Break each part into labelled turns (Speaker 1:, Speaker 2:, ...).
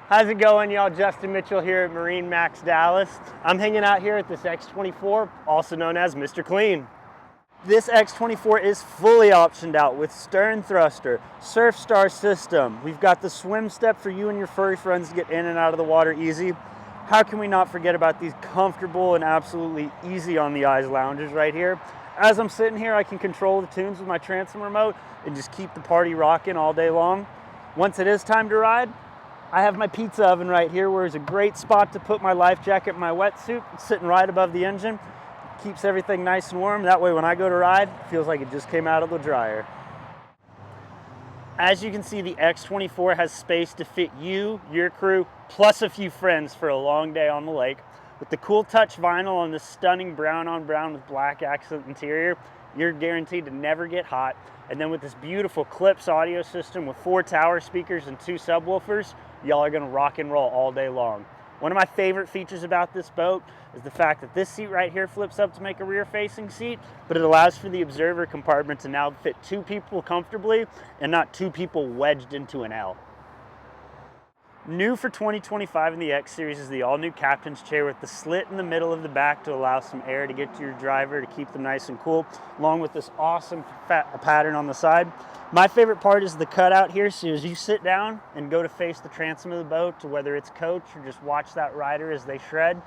Speaker 1: How's it going, y'all? Justin Mitchell here at MarineMax Dallas. I'm hanging out here at this X24, also known as Mr. Clean. This X24 is fully optioned out with stern thruster, surf star system. We've got the swim step for you and your furry friends to get in and out of the water easy. How can we not forget about these comfortable and absolutely easy on the eyes loungers right here? As I'm sitting here, I can control the tunes with my transom remote and just keep the party rocking all day long. Once it is time to ride, I have my pizza oven right here, where it's a great spot to put my life jacket and my wetsuit. It's sitting right above the engine. Keeps everything nice and warm. That way when I go to ride, it feels like it just came out of the dryer. As you can see, the X24 has space to fit you, your crew, plus a few friends for a long day on the lake. With the cool touch vinyl on this stunning brown on brown with black accent interior, you're guaranteed to never get hot. And then with this beautiful Clips audio system with 4 tower speakers and 2 subwoofers, y'all are gonna rock and roll all day long. One of my favorite features about this boat is the fact that this seat right here flips up to make a rear-facing seat, but it allows for the observer compartment to now fit 2 people comfortably and not 2 people wedged into an L. New for 2025 in the X Series is the all-new captain's chair with the slit in the middle of the back to allow some air to get to your driver to keep them nice and cool, along with this awesome pattern on the side. My favorite part is the cutout here, so as you sit down and go to face the transom of the boat, to whether it's coach or just watch that rider as they shred,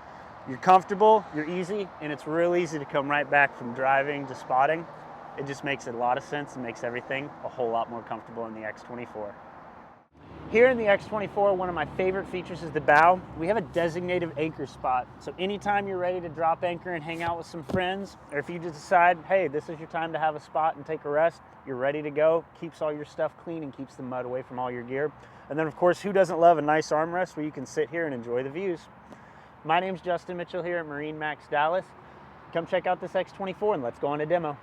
Speaker 1: you're comfortable, you're easy, and it's real easy to come right back from driving to spotting. It just makes a lot of sense and makes everything a whole lot more comfortable in the X24. Here in the X24, one of my favorite features is the bow. We have a designated anchor spot. So anytime you're ready to drop anchor and hang out with some friends, or if you just decide, hey, this is your time to have a spot and take a rest, you're ready to go. Keeps all your stuff clean and keeps the mud away from all your gear. And then of course, who doesn't love a nice armrest where you can sit here and enjoy the views? My name's Justin Mitchell here at MarineMax Dallas. Come check out this X24 and let's go on a demo.